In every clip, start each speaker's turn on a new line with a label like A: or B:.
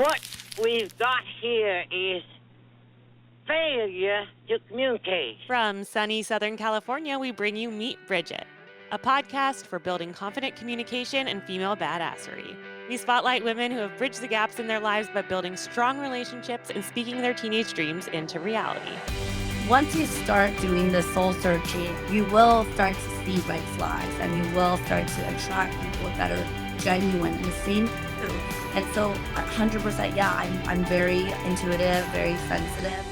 A: What we've got here is failure to communicate.
B: From sunny Southern California, we bring you Meet Bridget, a podcast for building confident communication and female badassery. We spotlight women who have bridged the gaps in their lives by building strong relationships and speaking their teenage dreams into reality.
C: Once you start doing the soul searching, you will start to see red flags and you will start to attract people that are genuine and seem true. And so 100%, yeah, I'm very intuitive, very sensitive.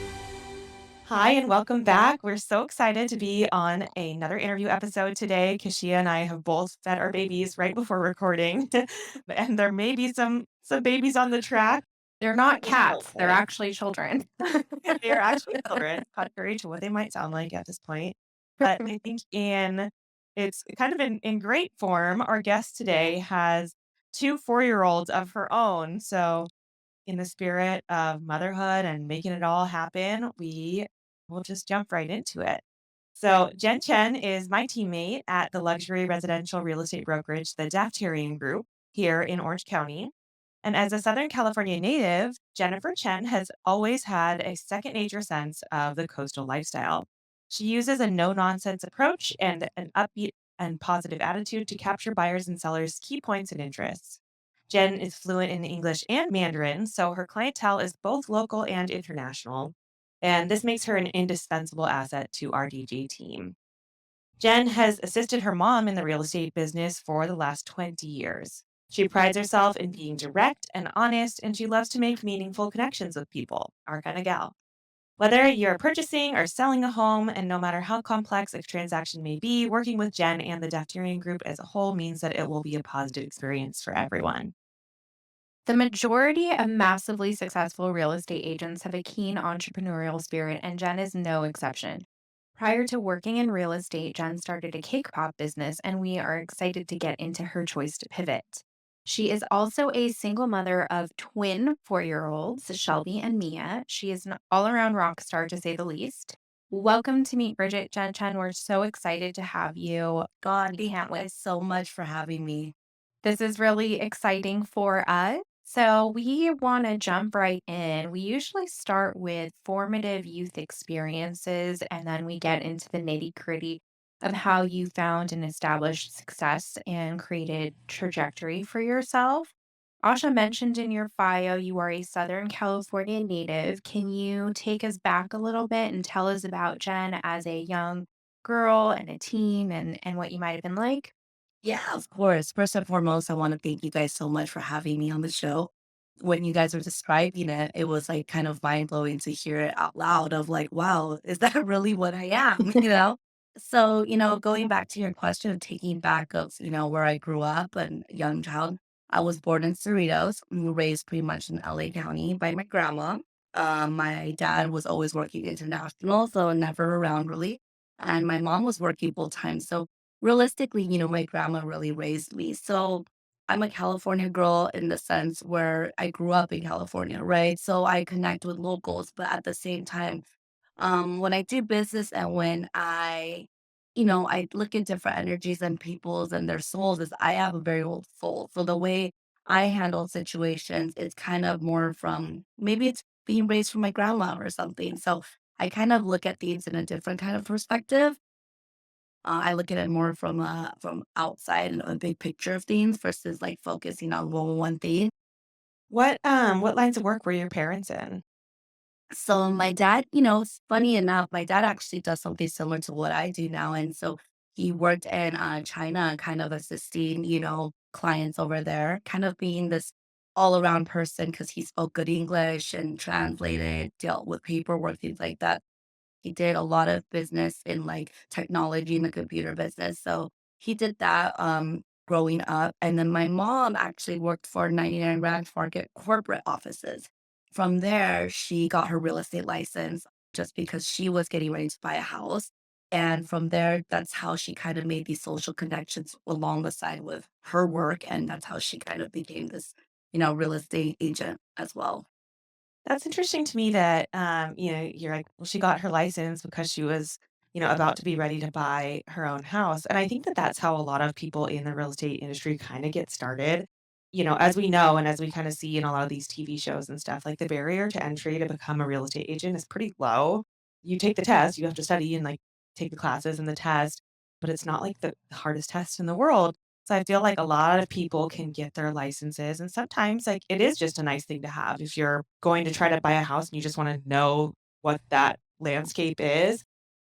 B: Hi, and welcome back. We're so excited to be on another interview episode today. Kashia and I have both fed our babies right before recording, and there may be some babies on the track.
D: They're not cats. They're actually children.
B: They are actually children, contrary to what they might sound like at this point. But I think it's kind of in great form. Our guest today has 2 4-year-olds of her own. So in the spirit of motherhood and making it all happen, we will just jump right into it. So Jenn Chen is my teammate at the luxury residential real estate brokerage, the Daftarian Group, here in Orange County. And as a Southern California native, Jennifer Chen has always had a second nature sense of the coastal lifestyle. She uses a no nonsense approach and an upbeat and positive attitude to capture buyers and sellers' key points and interests. Jen is fluent in English and Mandarin, so her clientele is both local and international. And this makes her an indispensable asset to our DJ team. Jen has assisted her mom in the real estate business for the last 20 years. She prides herself in being direct and honest, and she loves to make meaningful connections with people, our kind of gal. Whether you're purchasing or selling a home, and no matter how complex a transaction may be, working with Jen and the Daftarian Group as a whole means that it will be a positive experience for everyone.
D: The majority of massively successful real estate agents have a keen entrepreneurial spirit, and Jen is no exception. Prior to working in real estate, Jen started a cake pop business, and we are excited to get into her choice to pivot. She is also a single mother of twin 4-year-olds, Shelby and Mia. She is an all around rock star, to say the least. Welcome to Meet Bridget, Jenn Chen. We're so excited to have you.
C: God, thank you so much for having me.
D: This is really exciting for us. So, we want to jump right in. We usually start with formative youth experiences, and then we get into the nitty gritty of how you found and established success and created trajectory for yourself. Asha mentioned in your bio you are a Southern California native. Can you take us back a little bit and tell us about Jen as a young girl and a teen and what you might have been like?
C: Yeah, of course. First and foremost, I want to thank you guys so much for having me on the show. When you guys were describing it, it was like kind of mind blowing to hear it out loud of like, wow, is that really what I am? So, going back to your question of taking back of, where I grew up and young child, I was born in Cerritos, raised pretty much in LA County by my grandma. My dad was always working international, so never around really. And my mom was working full time. So realistically, my grandma really raised me. So I'm a California girl in the sense where I grew up in California, right? So I connect with locals, but at the same time, when I do business and when I look at different energies and people's and their souls, is I have a very old soul. So the way I handle situations is kind of more from maybe it's being raised from my grandma or something. So I kind of look at things in a different kind of perspective. I look at it more from outside and a big picture of things versus like focusing on one thing.
B: What lines of work were your parents in?
C: So my dad, it's funny enough, my dad actually does something similar to what I do now. And so he worked in China, kind of assisting, clients over there, kind of being this all around person because he spoke good English and translated, dealt with paperwork, things like that. He did a lot of business in like technology and the computer business. So he did that growing up. And then my mom actually worked for 99 Ranch Market corporate offices. From there, she got her real estate license just because she was getting ready to buy a house. And from there, that's how she kind of made these social connections along the side with her work. And that's how she kind of became this, real estate agent as well.
B: That's interesting to me that, you're like, well, she got her license because she was, about to be ready to buy her own house. And I think that that's how a lot of people in the real estate industry kind of get started. as we know and as we kind of see in a lot of these TV shows and stuff, like the barrier to entry to become a real estate agent is pretty low. You take the test, you have to study and like take the classes and the test, but it's not like the hardest test in the world. So I feel like a lot of people can get their licenses. And sometimes like it is just a nice thing to have. If you're going to try to buy a house and you just want to know what that landscape is,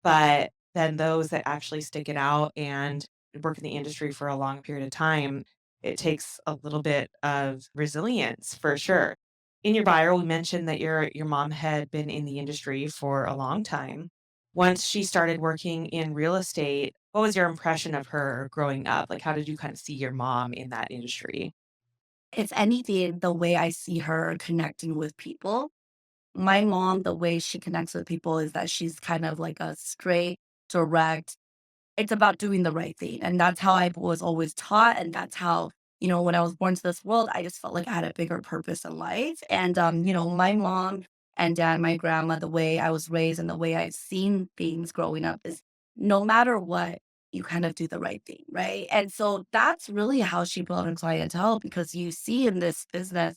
B: but then those that actually stick it out and work in the industry for a long period of time, it takes a little bit of resilience for sure. In your bio, we mentioned that your mom had been in the industry for a long time. Once she started working in real estate, what was your impression of her growing up? Like, how did you kind of see your mom in that industry?
C: If anything, the way I see her connecting with people, my mom, the way she connects with people is that she's kind of like a straight, direct, it's about doing the right thing. And that's how I was always taught. And that's how, when I was born to this world, I just felt like I had a bigger purpose in life. And, my mom and dad, my grandma, the way I was raised and the way I've seen things growing up is no matter what, you kind of do the right thing. Right. And so that's really how she built her clientele because you see in this business,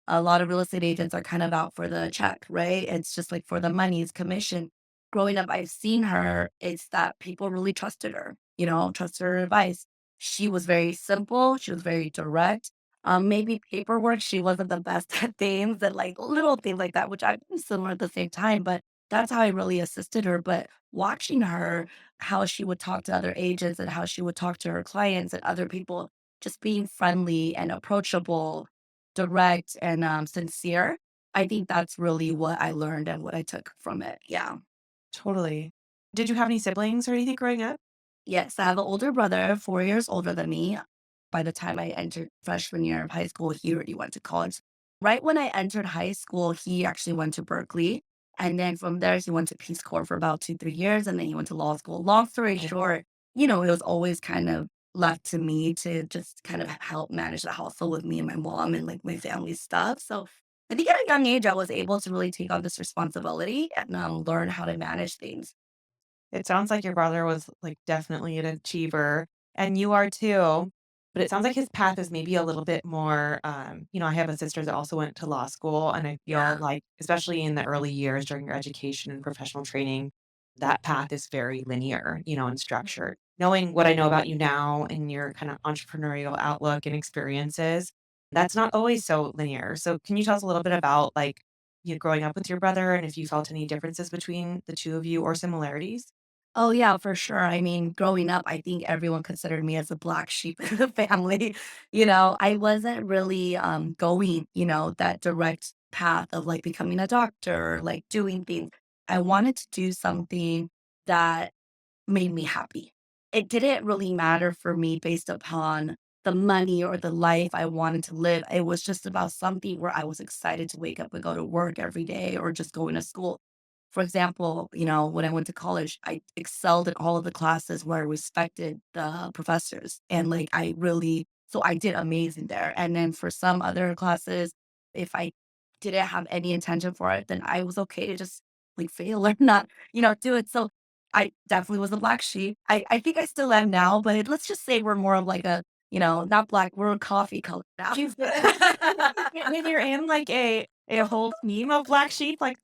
C: a lot of real estate agents are kind of out for the check, right? It's just like for the money, it's commission. Growing up, I've seen her, it's that people really trusted her, trusted her advice. She was very simple, she was very direct. Maybe paperwork, she wasn't the best at things and like little things like that, which I'm similar at the same time, but that's how I really assisted her. But watching her, how she would talk to other agents and how she would talk to her clients and other people, just being friendly and approachable, direct and sincere. I think that's really what I learned and what I took from it. Yeah.
B: Totally. Did you have any siblings or anything growing up?
C: Yes, I have an older brother, 4 years older than me. By the time I entered freshman year of high school, he already went to college. Right when I entered high school, he actually went to Berkeley. And then from there, he went to Peace Corps for about 2, 3 years. And then he went to law school. Long story short, it was always kind of left to me to just kind of help manage the household with me and my mom and like my family stuff. So I think at a young age, I was able to really take on this responsibility and learn how to manage things.
B: It sounds like your brother was, like, definitely an achiever, and you are too, but it sounds like his path is maybe a little bit more, I have a sister that also went to law school, and I feel
C: Yeah.
B: like, especially in the early years during your education and professional training, that path is very linear, and structured. Knowing what I know about you now and your kind of entrepreneurial outlook and experiences, that's not always so linear. So can you tell us a little bit about, like, you growing up with your brother and if you felt any differences between the 2 of you or similarities?
C: Oh, yeah, for sure. I mean, growing up, I think everyone considered me as a black sheep in the family. I wasn't really going, that direct path of like becoming a doctor, or, like doing things. I wanted to do something that made me happy. It didn't really matter for me based upon the money or the life I wanted to live. It was just about something where I was excited to wake up and go to work every day or just going to school. For example, when I went to college, I excelled in all of the classes where I respected the professors. And like, so I did amazing there. And then for some other classes, if I didn't have any intention for it, then I was okay to just like fail or not, do it. So I definitely was a black sheep. I think I still am now, but let's just say we're more of like a, not black, we're a coffee color now.
B: When you're in like a whole team of black sheep, like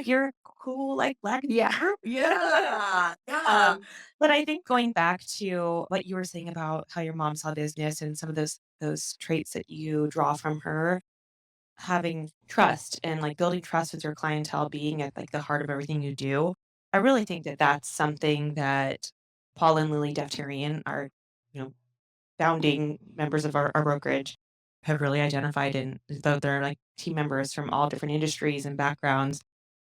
B: you're cool, like black
C: Yeah.
B: sheep.
C: Yeah. Yeah.
B: But I think going back to what you were saying about how your mom saw business and some of those traits that you draw from her, having trust and like building trust with your clientele being at like the heart of everything you do. I really think that that's something that Paul and Lily Deftarian are, you know, founding members of our brokerage have really identified in, though they're like team members from all different industries and backgrounds.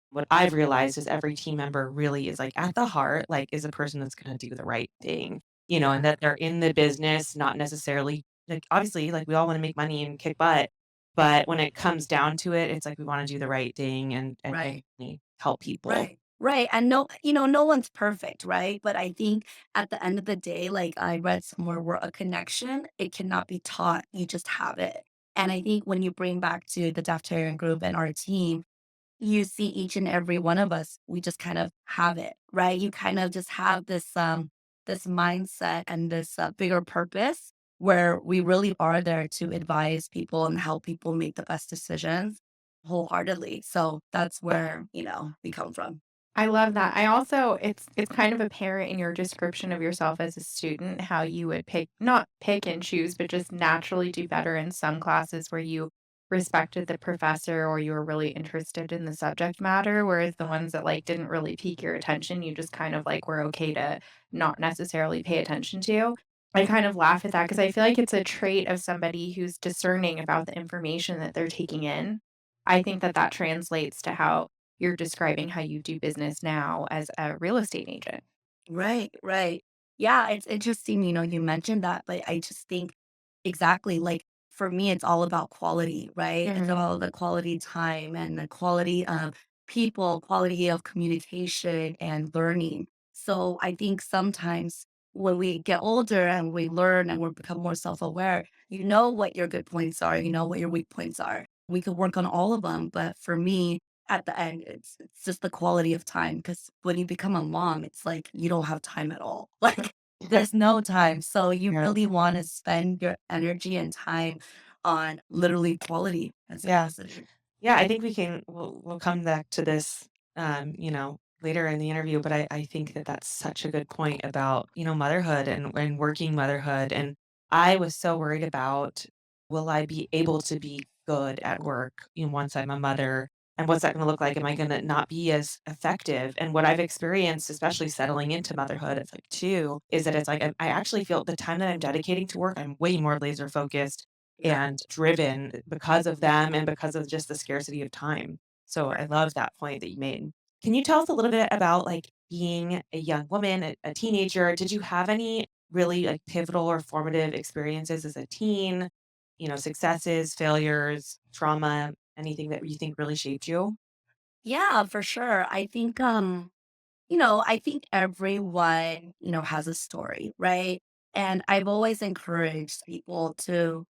B: What I've realized is every team member really is like at the heart, like is a person that's going to do the right thing, and that they're in the business, not necessarily like obviously like we all want to make money and kick butt, but when it comes down to it, it's like we want to do the right thing and
C: Right.
B: really help people.
C: Right. Right. And no, no one's perfect, right? But I think at the end of the day, like I read somewhere where a connection, it cannot be taught. You just have it. And I think when you bring back to the Daftarian group and our team, you see each and every one of us, we just kind of have it, right? You kind of just have this mindset and this bigger purpose where we really are there to advise people and help people make the best decisions wholeheartedly. So that's where, we come from.
D: I love that. I also it's kind of apparent in your description of yourself as a student how you would not pick and choose, but just naturally do better in some classes where you respected the professor or you were really interested in the subject matter, whereas the ones that like didn't really pique your attention, you just kind of like were okay to not necessarily pay attention to. I kind of laugh at that because I feel like it's a trait of somebody who's discerning about the information that they're taking in. I think that that translates to how you're describing how you do business now as a real estate agent.
C: Right, right. Yeah, it's interesting, you mentioned that, but I just think exactly like for me, it's all about quality, right? It's
D: Mhm.
C: all the quality time and the quality of people, quality of communication and learning. So I think sometimes when we get older and we learn and we become more self-aware, you know what your good points are, you know what your weak points are. We could work on all of them, but for me, at the end, it's just the quality of time. Because when you become a mom, it's like you don't have time at all. Like, there's no time, so you really wanna spend your energy and time on literally quality as
B: Yeah.
C: opposed to.
B: Yeah, I think we'll come back to this, later in the interview, but I think that that's such a good point about, motherhood and working motherhood. And I was so worried about, will I be able to be good at work, once I'm a mother? And what's that going to look like? Am I going to not be as effective? And what I've experienced, especially settling into motherhood, it's like two, is that it's like I actually feel the time that I'm dedicating to work, I'm way more laser focused and driven because of them and because of just the scarcity of time. So I love that point that you made. Can you tell us a little bit about like being a young woman, a teenager? Did you have any really like pivotal or formative experiences as a teen? Successes, failures, trauma, anything that you think really shaped you?
C: Yeah, for sure. I think, I think everyone, has a story, right? And I've always encouraged people to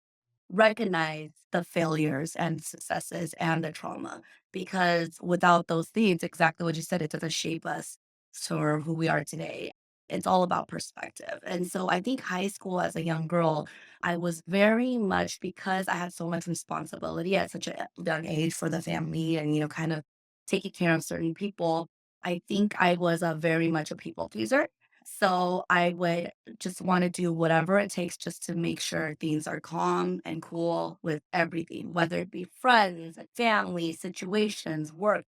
C: recognize the failures and successes and the trauma because without those things, exactly what you said, it doesn't shape us to who we are today. It's all about perspective. And so I think high school as a young girl, I was very much because I had so much responsibility at such a young age for the family and, kind of taking care of certain people. I think I was a very much a people pleaser. So I would just want to do whatever it takes just to make sure things are calm and cool with everything, whether it be friends, family, situations, work.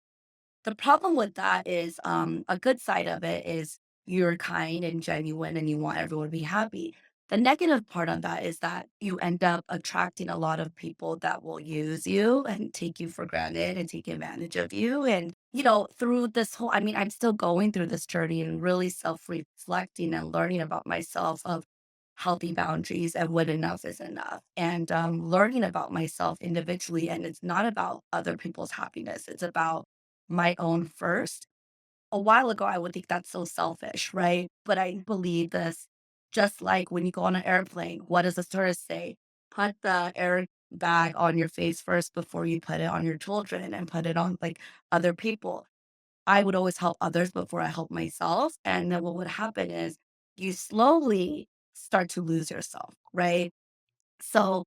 C: The problem with that is a good side of it is you're kind and genuine and you want everyone to be happy. The negative part of that is that you end up attracting a lot of people that will use you and take you for granted and take advantage of you. And, through this whole, I mean, I'm still going through this journey and really self reflecting and learning about myself of healthy boundaries and what enough is enough and learning about myself individually. And it's not about other people's happiness, it's about my own first. A while ago, I would think that's so selfish, right? But I believe this just like when you go on an airplane, what does the stewardess say? Put the air bag on your face first before you put it on your children and put it on like other people. I would always help others before I help myself. And then what would happen is you slowly start to lose yourself, right? So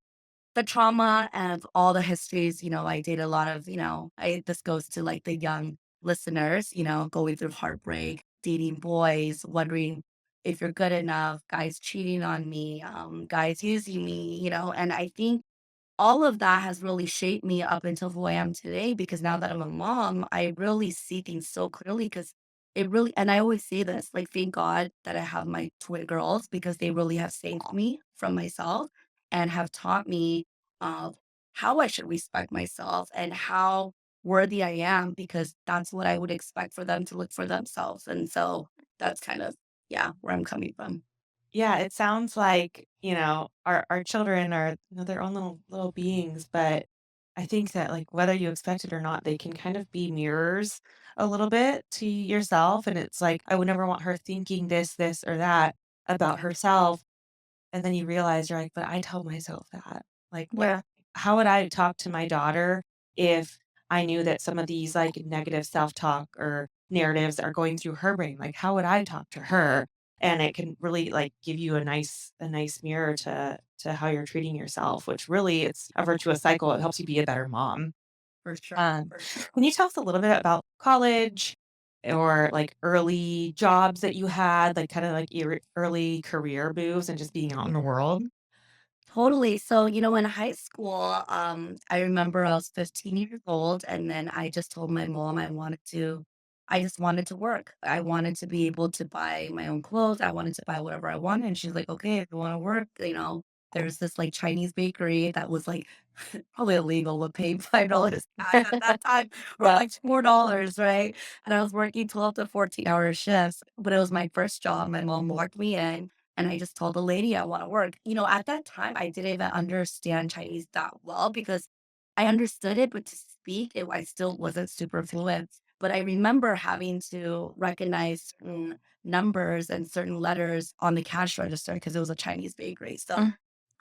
C: the trauma of all the histories, I did a lot of, this goes to like the young listeners, going through heartbreak, dating boys, wondering if you're good enough, guys cheating on me, guys using me, and I think all of that has really shaped me up until who I am today because now that I'm a mom, I really see things so clearly because it really, and I always say this, like, thank God that I have my twin girls because they really have saved me from myself and have taught me how I should respect myself and how worthy I am because that's what I would expect for them to look for themselves. And so that's kind of, yeah, where I'm coming from.
B: Yeah, it sounds like, our children are, their own little beings, but I think that like whether you expect it or not, they can kind of be mirrors a little bit to yourself. And it's like, I would never want her thinking this, or that about herself. And then you realize you're like, but I told myself that. Like,
D: Yeah.
B: how would I talk to my daughter if I knew that some of these like negative self-talk or narratives are going through her brain? Like, how would I talk to her? And it can really like give you a nice mirror to how you're treating yourself, which really it's a virtuous cycle. It helps you be a better mom.
C: For sure.
B: Um,
C: For sure.
B: can you tell us a little bit about college or like early jobs that you had, like kind of like your early career moves and just being out in the world?
C: Totally. So, in high school, I remember I was 15 years old, and then I just told my mom I just wanted to work. I wanted to be able to buy my own clothes. I wanted to buy whatever I wanted. And she's like, okay, if you want to work, there's this like Chinese bakery that was like probably illegal to pay $5 at that time, or like $4, right? And I was working 12 to 14-hour shifts, but it was my first job. My mom walked me in. And I just told the lady I want to work. At that time, I didn't even understand Chinese that well because I understood it, but to speak it, I still wasn't super fluent. But I remember having to recognize certain numbers and certain letters on the cash register because it was a Chinese bakery. So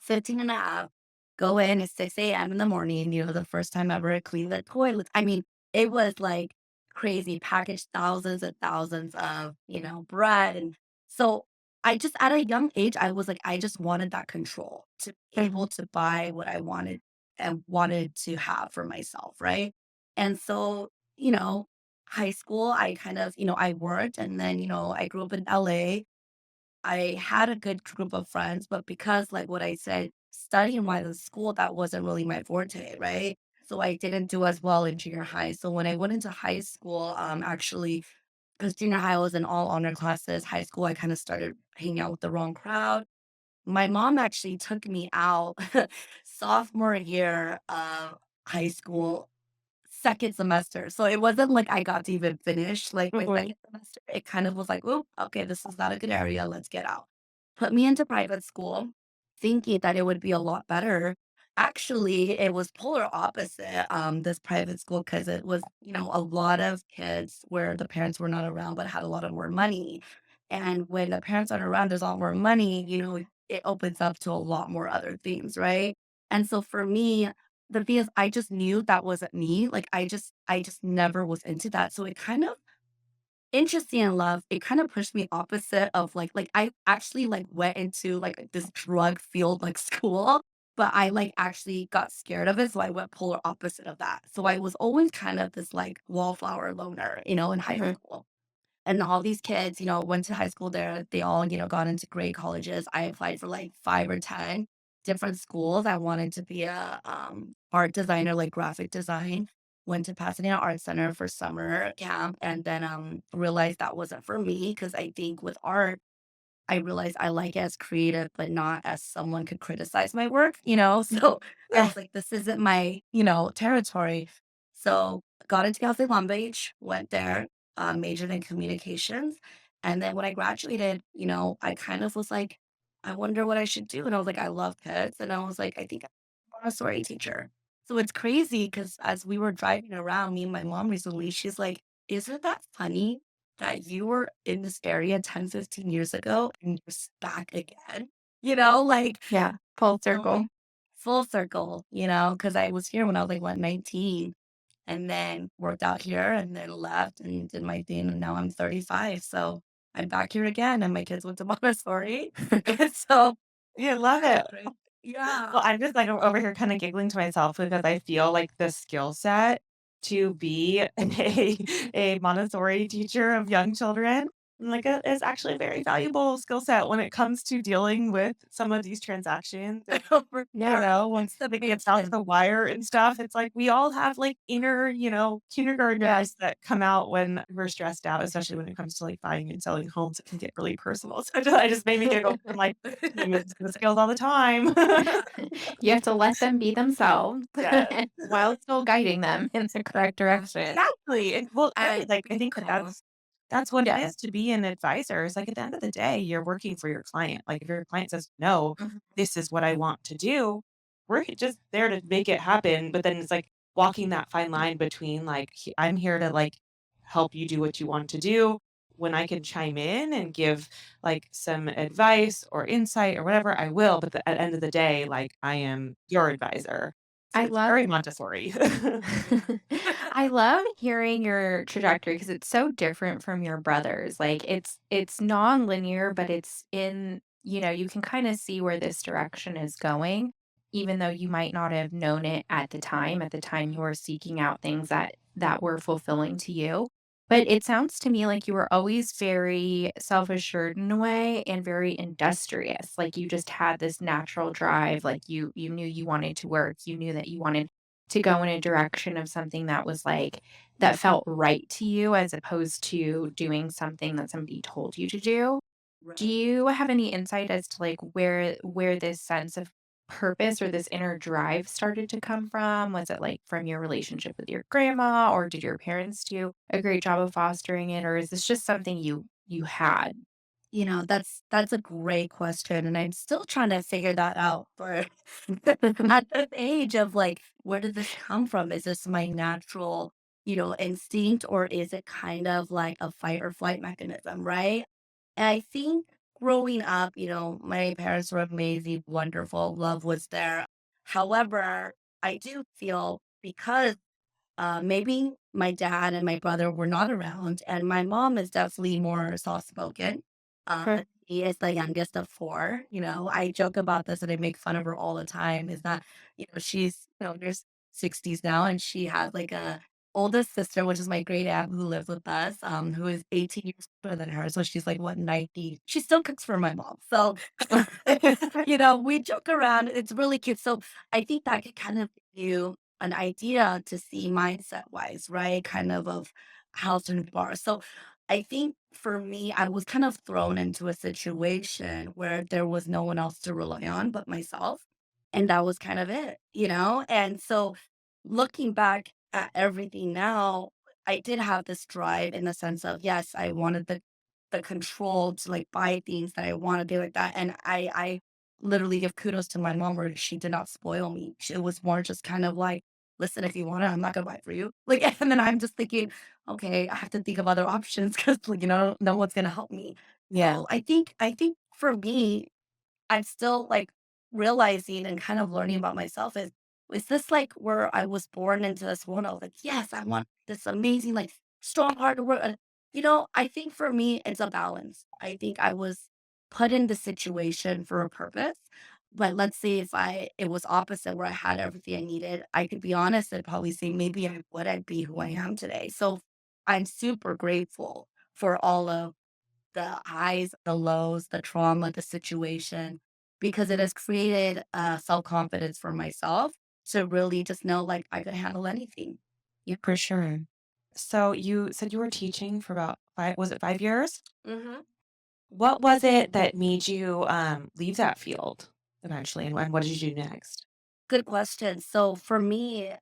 C: 15 and a half, go in at 6 a.m. in the morning, the first time ever I cleaned the toilets. I mean, it was like crazy, packaged thousands and thousands of, bread. And so I just, at a young age, I was like, I just wanted that control to be able to buy what I wanted and wanted to have for myself. Right. And so, high school, I kind of, I worked and then, I grew up in LA. I had a good group of friends, but because, like what I said, studying wise in school, that wasn't really my forte, right? So I didn't do as well in junior high. So when I went into high school, actually, because junior high I was in all honor classes, high school I kind of started hanging out with the wrong crowd. My mom actually took me out sophomore year of high school second semester. So it wasn't like I got to even finish like my second semester. It kind of was like, oh, okay, this is not a good area. Let's get out. Put me into private school, thinking that it would be a lot better. Actually, it was polar opposite, this private school, because it was, a lot of kids where the parents were not around but had a lot of more money. And when the parents aren't around, there's a lot more money, it opens up to a lot more other things, right? And so for me, the thing is, I just knew that wasn't me. Like I just never was into that. So it kind of interesting in love, it kind of pushed me opposite of like I actually like went into like this drug field like school, but I like actually got scared of it. So I went polar opposite of that. So I was always kind of this like wallflower loner, in high school. And all these kids, went to high school there. They all, got into great colleges. I applied for like 5 or 10 different schools. I wanted to be a art designer, like graphic design. Went to Pasadena Art Center for summer camp and then realized that wasn't for me because I think with art, I realized I like it as creative, but not as someone could criticize my work, So I was like, this isn't my, territory. So got into Cal State Long Beach, went there, majored in communications. And then when I graduated, I kind of was like, I wonder what I should do. And I was like, I love kids. And I was like, I think I'm a Montessori teacher. So it's crazy because as we were driving around, me and my mom recently, she's like, isn't that funny that you were in this area 10, 15 years ago and you're back again, like
D: Yeah, full
C: so
D: circle.
C: full circle, because I was here when I was like, what, 19 and then worked out here and then left and did my thing. And now I'm 35. So I'm back here again and my kids went to Montessori. And so,
B: Yeah, love it.
C: yeah.
B: Well, I'm just like over here kind of giggling to myself because I feel like the skill set to be a Montessori teacher of young children, like is actually a very valuable skill set when it comes to dealing with some of these transactions. And, once the baby gets out the wire and stuff, it's like we all have like inner, kindergartners that come out when we're stressed out, especially when it comes to like buying and selling homes. It can get really personal. So I just made me giggle. I'm like, the skills all the time.
D: You have to let them be themselves
B: Yeah.
D: while still guiding them in the correct direction.
B: Exactly. And well, right,
C: And
B: like I think that that's what it
D: Yeah.
B: is to be an advisor. Is like at the end of the day, you're working for your client. Like if your client says, no,
C: Mhm.
B: this is what I want to do, we're just there to make it happen. But then it's like walking that fine line between like I'm here to like help you do what you want to do. When I can chime in and give like some advice or insight or whatever, I will. But at the end of the day, like I am your advisor. So
D: I
B: it's
D: love
B: very Montessori.
D: I love hearing your trajectory because it's so different from your brothers. Like it's non-linear, but it's in you can kind of see where this direction is going, even though you might not have known it at the time. At the time, you were seeking out things that were fulfilling to you. But it sounds to me like you were always very self-assured in a way and very industrious. Like you just had this natural drive. Like you knew you wanted to work. You knew that you wanted to go in a direction of something that was like that felt right to you as opposed to doing something that somebody told you to do. Do
C: Right.
D: you have any insight as to like where this sense of purpose or this inner drive started to come from? Was it like from your relationship with your grandma, or did your parents do a great job of fostering it, or is this just something you had?
C: That's a great question, and I'm still trying to figure that out for at this age of like, where did this come from? Is this my natural, instinct, or is it kind of like a fight or flight mechanism, right? And I think growing up, my parents were amazing, wonderful, love was there. However, I do feel because maybe my dad and my brother were not around, and my mom is definitely more soft spoken.
D: Sure.
C: She is the youngest of four. I joke about this and I make fun of her all the time. Is that she's in her 60s now, and she has like a oldest sister, which is my great aunt who lives with us, who is 18 years older than her. So she's like what 90. She still cooks for my mom. So we joke around. It's really cute. So I think that could kind of give you an idea to see mindset wise, right? Kind of how things are. So I think for me, I was kind of thrown into a situation where there was no one else to rely on but myself. And that was kind of it. And so looking back at everything now, I did have this drive in the sense of, yes, I wanted the control to like buy things that I want to do like that. And I literally give kudos to my mom where she did not spoil me. It was more just kind of like, listen, if you want it, I'm not gonna buy it for you. Like, and then I'm just thinking, okay, I have to think of other options because, like, no one's gonna help me.
B: Yeah.
C: So I think for me, I'm still like realizing and kind of learning about myself is this like where I was born into this world? I was like, yes, I want this amazing, like strong heart to work. I think for me, it's a balance. I think I was put in the situation for a purpose. But let's say if it was opposite where I had everything I needed, I could be honest and probably say maybe I wouldn't be who I am today. So I'm super grateful for all of the highs, the lows, the trauma, the situation, because it has created self-confidence for myself to really just know like I could handle anything. Yeah.
B: For sure. So you said you were teaching for about was it 5 years?
C: hmm
B: What was it that made you leave that field eventually, and what did you do next?
C: Good question. So for me,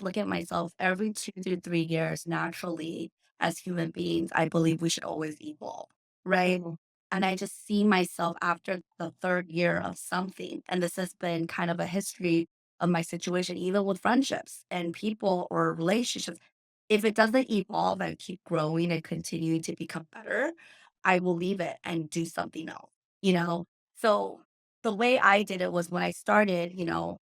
C: look at myself every 2 to 3 years naturally as human beings. I believe we should always evolve, right?
B: Mhm.
C: And I just see myself after the third year of something. And this has been kind of a history of my situation, even with friendships and people or relationships. If it doesn't evolve and keep growing and continue to become better, I will leave it and do something else, you know? So the way I did it was when I started,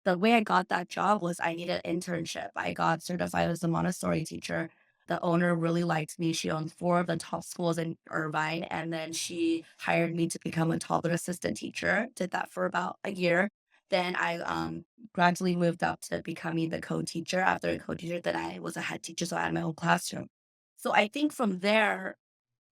C: the way I got that job was I needed an internship. I got certified as a Montessori teacher. The owner really liked me. She owns four of the top schools in Irvine. And then she hired me to become a toddler assistant teacher. Did that for about a year. Then I gradually moved up to becoming the co-teacher. After a co-teacher, then I was a head teacher, so I had my own classroom. So I think from there,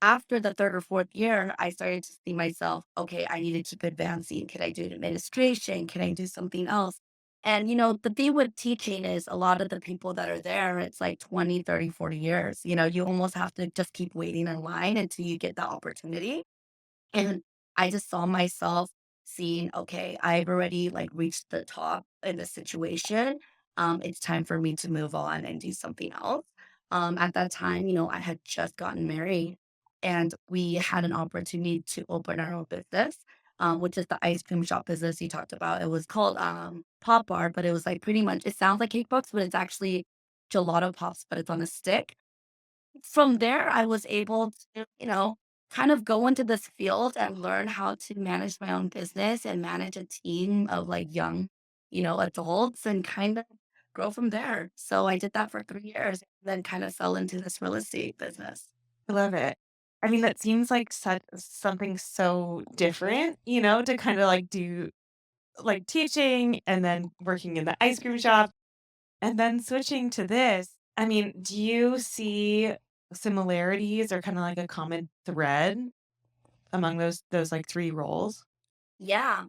C: after the third or fourth year, I started to see myself, okay, I need to keep advancing. Can I do administration? Can I do something else? And, the thing with teaching is a lot of the people that are there, it's like 20, 30, 40 years. You almost have to just keep waiting in line until you get the opportunity. And I just saw myself seeing, okay, I've already like reached the top in the situation. It's time for me to move on and do something else. At that time, I had just gotten married and we had an opportunity to open our own business, which is the ice cream shop business you talked about. It was called Pop Bar, but it was like pretty much, it sounds like cake box, but it's actually gelato pops, but it's on a stick. From there, I was able to, kind of go into this field and learn how to manage my own business and manage a team of like young, adults and kind of grow from there. So I did that for 3 years, then kind of fell into this real estate business.
B: I love it. I mean, that seems like something so different, to kind of like do like teaching and then working in the ice cream shop and then switching to this. I mean, do you see similarities or kind of like a common thread among those like three roles?
C: Yeah.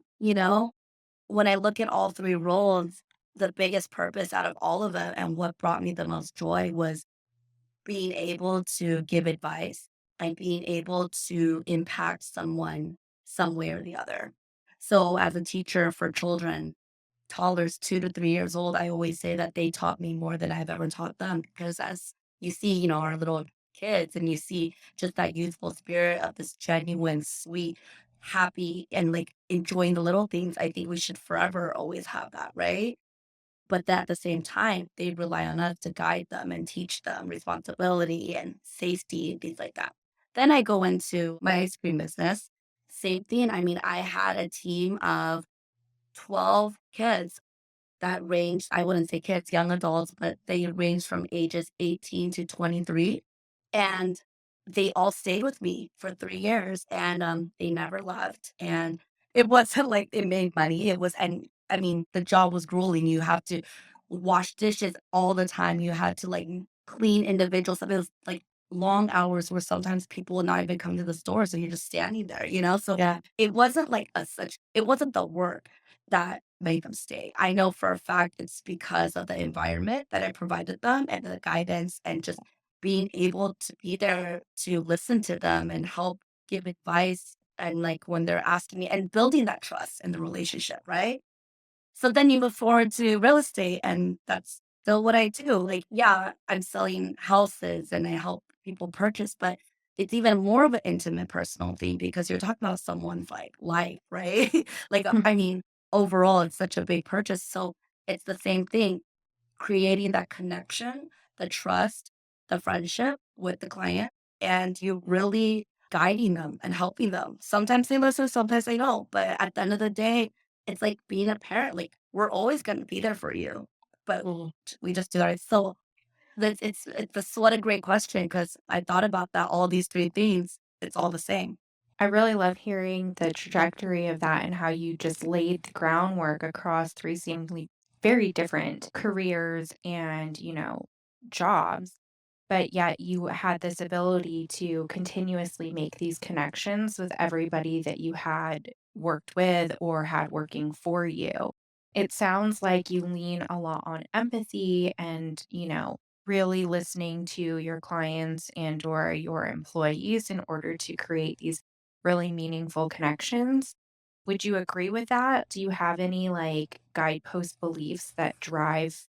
C: When I look at all three roles, the biggest purpose out of all of them and what brought me the most joy was being able to give advice and being able to impact someone some way or the other. So, as a teacher for children, toddlers 2 to 3 years old, I always say that they taught me more than I've ever taught them because as you see, our little kids and you see just that youthful spirit of this genuine, sweet, happy, and like enjoying the little things, I think we should forever always have that, right? But that at the same time, they rely on us to guide them and teach them responsibility and safety and things like that. Then I go into my ice cream business. Same thing. I mean, I had a team of 12 kids that ranged, I wouldn't say kids, young adults, but they ranged from ages 18 to 23. And they all stayed with me for 3 years and they never left. And it wasn't like it made money. And I mean, the job was grueling. You have to wash dishes all the time. You had to like clean individual stuff. It was like long hours where sometimes people would not even come to the store. So you're just standing there. So
B: Yeah.
C: it wasn't like it wasn't the work that made them stay. I know for a fact it's because of the environment that I provided them and the guidance and just being able to be there to listen to them and help give advice and like when they're asking me and building that trust in the relationship, right? So then you move forward to real estate and that's still what I do. Like, yeah, I'm selling houses and I help people purchase, but it's even more of an intimate personal thing because you're talking about someone's like life, right? Like, I mean, overall, it's such a big purchase. So it's the same thing, creating that connection, the trust, the friendship with the client, and you really guiding them and helping them. Sometimes they listen, sometimes they don't. But at the end of the day, it's like being a parent. Like we're always going to be there for you, but
B: Mhm.
C: we just do that. So it's what a great question because I thought about that. All these three things, it's all the same.
D: I really love hearing the trajectory of that and how you just laid the groundwork across three seemingly very different careers and, jobs. But yet you had this ability to continuously make these connections with everybody that you had worked with or had working for you. It sounds like you lean a lot on empathy and, really listening to your clients and or your employees in order to create these really meaningful connections. Would you agree with that? Do you have any like guidepost beliefs that drive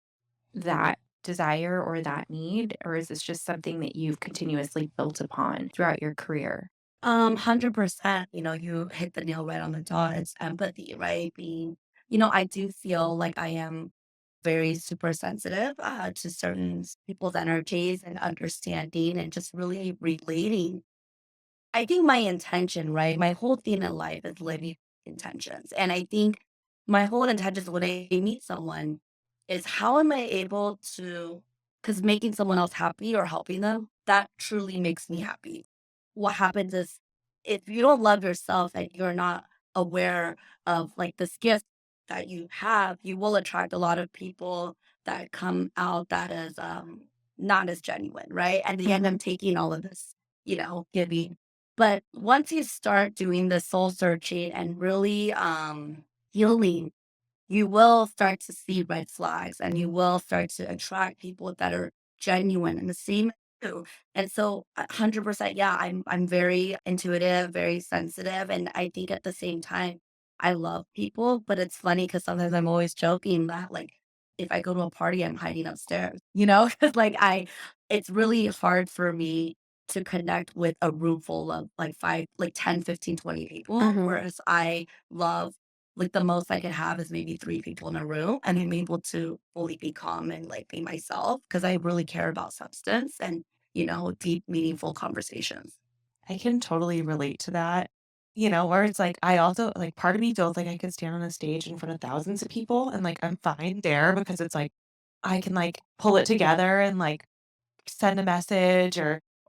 D: that desire or that need? Or is this just something that you've continuously built upon throughout your career?
C: 100%, you hit the nail right on the dot. It's empathy, right? I do feel like I am very super sensitive to certain people's energies and understanding and just really relating. I think my intention, right? My whole theme in life is living intentions. And I think my whole intentions when I meet someone is how am I able to, because making someone else happy or helping them, that truly makes me happy. What happens is if you don't love yourself and you're not aware of like the gifts that you have, you will attract a lot of people that come out that is not as genuine, right? And they end up taking all of this, giving but once you start doing the soul searching and really healing, you will start to see red flags and you will start to attract people that are genuine and the same as you. And so 100%, yeah, I'm very intuitive, very sensitive. And I think at the same time, I love people, but it's funny because sometimes I'm always joking that like if I go to a party, I'm hiding upstairs, because like it's really hard for me to connect with a room full of like 10, 15, 20 people. Whereas I love like the most I could have is maybe three people in a room, and I'm able to fully be calm and like be myself because I really care about substance and, deep, meaningful conversations.
B: I can totally relate to that. Where it's like I also like part of me feels like I could stand on a stage in front of thousands of people and like I'm fine there because it's like I can like pull it together and like send a message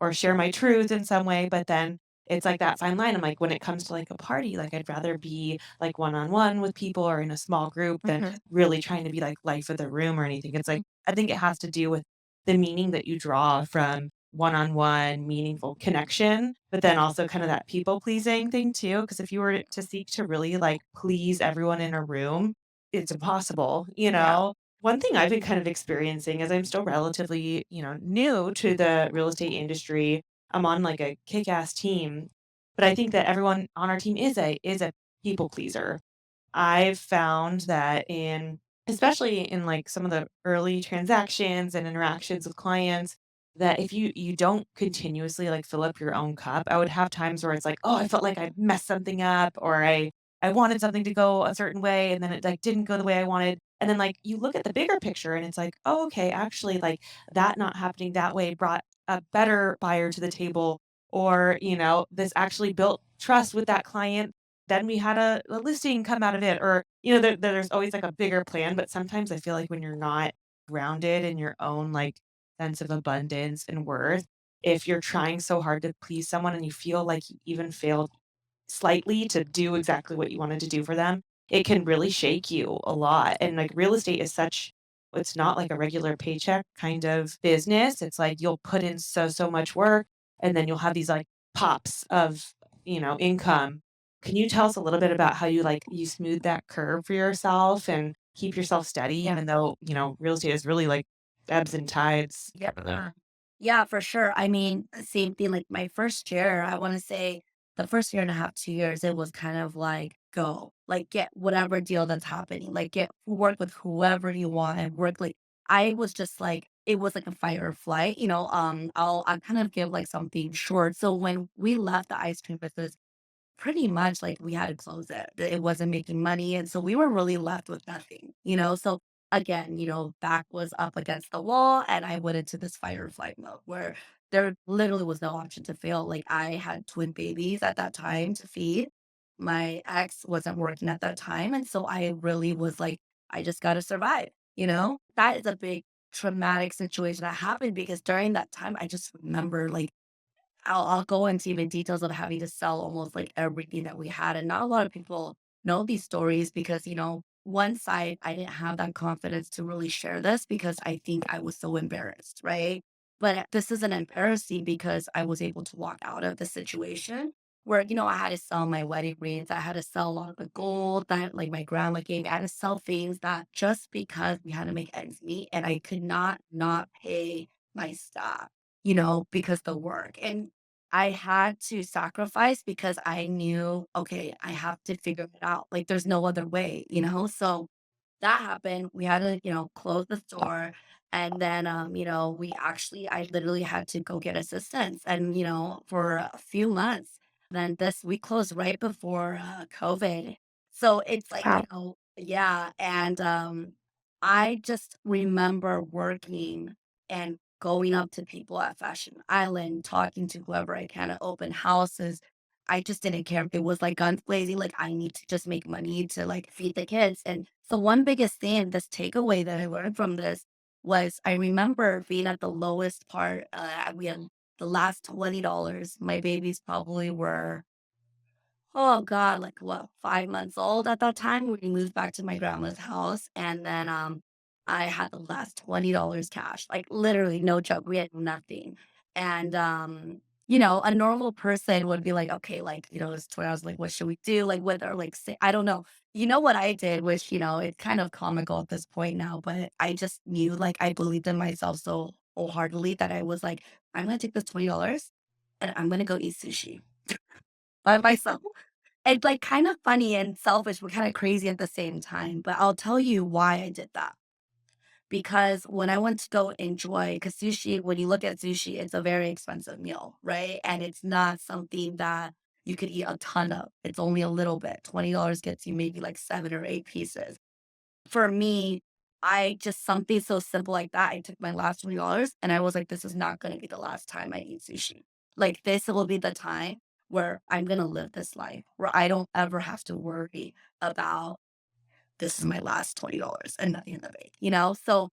B: or share my truth in some way. But then it's like that fine line. I'm like, when it comes to like a party, like I'd rather be like one-on-one with people or in a small group than
D: Mhm.
B: really trying to be like life of the room or anything. It's like, I think it has to do with the meaning that you draw from one-on-one meaningful connection, but then also kind of that people pleasing thing too. Because if you were to seek to really like please everyone in a room, it's impossible,
D: Yeah.
B: One thing I've been kind of experiencing is I'm still relatively, new to the real estate industry. I'm on like a kick-ass team, but I think that everyone on our team is a people pleaser. I've found that especially in like some of the early transactions and interactions with clients, that if you don't continuously like fill up your own cup, I would have times where it's like, oh, I felt like I messed something up, or I wanted something to go a certain way and then it like didn't go the way I wanted. And then like you look at the bigger picture and it's like, oh, okay, actually like that not happening that way brought a better buyer to the table, or this actually built trust with that client, then we had a listing come out of it, or there's always like a bigger plan. But sometimes I feel like when you're not grounded in your own like sense of abundance and worth, if you're trying so hard to please someone and you feel like you even failed slightly to do exactly what you wanted to do for them, it can really shake you a lot. And like real estate is it's not like a regular paycheck kind of business. It's like you'll put in so much work and then you'll have these like pops of, income. Can you tell us a little bit about how you smooth that curve for yourself and keep yourself steady,
D: Yeah.
B: even though, real estate is really like ebbs and tides?
C: Yeah. Yeah, for sure. I mean, same thing. Like my first year, I want to say the first year and a half, 2 years, it was kind of like go, like get whatever deal that's happening, like get work with whoever you want and work. Like I was just like, it was like a fight or flight, I'll kind of give like something short. So when we left the ice cream business, pretty much like we had to close it. It wasn't making money. And so we were really left with nothing. So again, back was up against the wall and I went into this fight or flight mode where there literally was no option to fail. Like I had twin babies at that time to feed. My ex wasn't working at that time. And so I really was like, I just got to survive. That is a big traumatic situation that happened because during that time, I just remember like I'll go into even details of having to sell almost like everything that we had. And not a lot of people know these stories because, one side, I didn't have that confidence to really share this because I think I was so embarrassed, right? But this isn't embarrassing because I was able to walk out of the situation where, I had to sell my wedding rings. I had to sell a lot of the gold that like my grandma gave me. I had to sell things that just because we had to make ends meet and I could not pay my staff because the work. And I had to sacrifice because I knew, okay, I have to figure it out. Like there's no other way. So that happened. We had to, close the store. And then, I literally had to go get assistance and, for a few months. Then we closed right before COVID. So it's like,
D: Wow.
C: yeah. And I just remember working and going up to people at Fashion Island, talking to whoever I can at open houses. I just didn't care. It was like guns blazing, like I need to just make money to like feed the kids. And so one biggest thing, this takeaway that I learned from this was I remember being at the lowest part. We had the last $20. My babies probably were, oh God, like what, 5 months old at that time. We moved back to my grandma's house. And then I had the last $20 cash. Like literally no joke. We had nothing. And a normal person would be like, okay, like, it's $20. Like, what should we do? Like what or like say, I don't know. You know what I did, which, it's kind of comical at this point now, but I just knew like I believed in myself so wholeheartedly that I was like, I'm gonna take this $20 and I'm gonna go eat sushi by myself. It's, like, kind of funny and selfish, but kinda crazy at the same time, but I'll tell you why I did that. Because when I went to go enjoy, because sushi, when you look at sushi, it's a very expensive meal, right? And it's not something that you could eat a ton of. It's only a little bit. $20 gets you maybe, like, 7 or 8 pieces. For me, I just something so simple like that, I took my last $20 and I was like, "This is not gonna be the last time I eat sushi. Like, this will be the time where I'm gonna live this life, where I don't ever have to worry about this is my last $20 and nothing in the bank," So,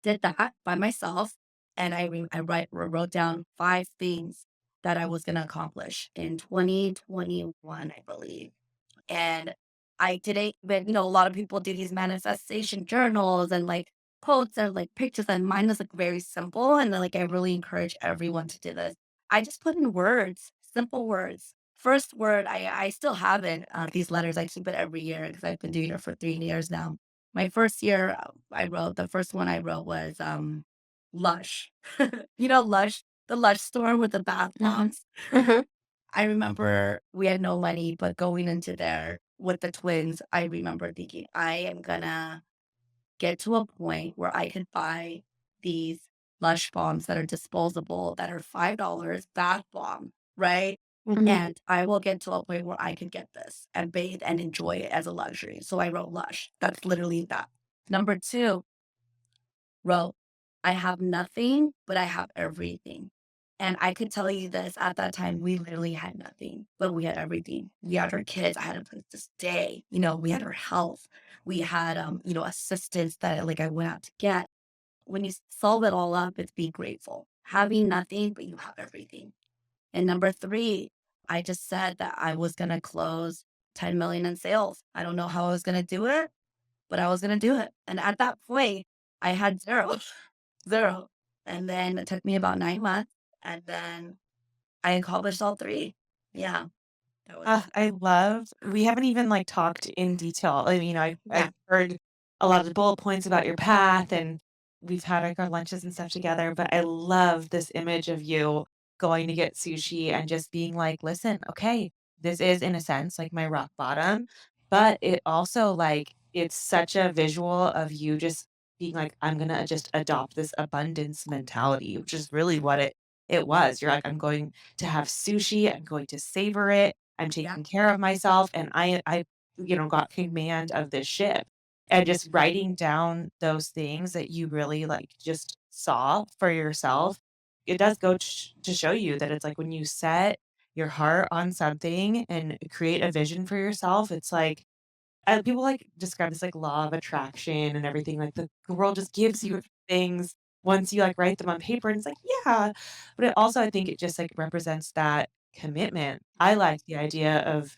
C: did that by myself. And I wrote down 5 things that I was gonna accomplish in 2021, I believe. And I didn't, but a lot of people do these manifestation journals and like quotes or like pictures, and mine was like very simple. And like I really encourage everyone to do this. I just put in words, simple words. First word, I still have it. These letters, I keep it every year because I've been doing it for 3 years now. My first year, the first one I wrote was Lush. Lush, the Lush store with the bath bombs. I remember we had no money, but going into there with the twins, I remember thinking, I am gonna get to a point where I could buy these Lush bombs that are disposable, that are $5 bath bomb, right? And I will get to a point where I can get this and bathe and enjoy it as a luxury. So I wrote Lush. That's literally that. Number two, wrote, I have nothing, but I have everything. And I could tell you this, at that time, we literally had nothing, but we had everything. We had our kids. I had a place to stay. We had our health. We had, assistance that like I went out to get. When you solve it all up, it's be grateful. Having nothing, but you have everything. And number three, I just said that I was going to close 10 million in sales. I don't know how I was going to do it, but I was going to do it. And at that point, I had zero, zero. And then it took me about 9 months. And then I accomplished all three. Yeah, that was
B: We haven't even like talked in detail.
D: Yeah.
B: I've heard a lot of the bullet points about your path, and we've had like our lunches and stuff together, but I love this image of you going to get sushi and just being like, listen, okay, this is in a sense like my rock bottom, but it also like, it's such a visual of you just being like, I'm gonna just adopt this abundance mentality, which is really what it was. You're like, I'm going to have sushi, I'm going to savor it, I'm
C: yeah,
B: taking care of myself, and I got command of this ship. And just writing down those things that you really like just saw for yourself, it does go to show you that it's like when you set your heart on something and create a vision for yourself, it's like people like describe this like law of attraction and everything. Like the world just gives you things once you like write them on paper, and it's like, yeah. But it also, I think it just like represents that commitment. I like the idea of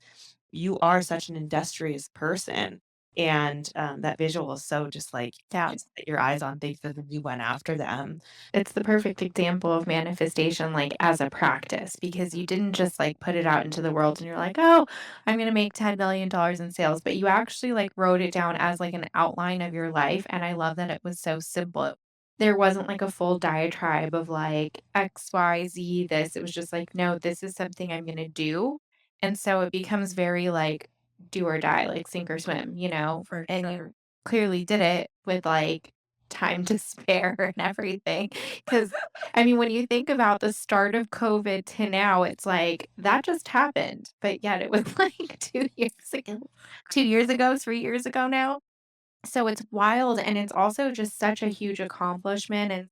B: you are such an industrious person. And that visual is so just like
D: Yeah.
B: just set your eyes on things and then you went after them.
D: It's the perfect example of manifestation, like as a practice, because you didn't just like put it out into the world and you're like, oh, I'm going to make $10 million in sales, but you actually like wrote it down as like an outline of your life. And I love that it was so simple. There wasn't like a full diatribe of like X, Y, Z, this. It was just like, no, this is something I'm going to do. And so it becomes very like do or die, like sink or swim,
C: for
D: and
C: sure.
D: you clearly did it with like time to spare and everything. Because, I mean, when you think about the start of COVID to now, it's like that just happened. But yet it was like 2 years ago, 2 years ago, 3 years ago now. So it's wild. And it's also just such a huge accomplishment. And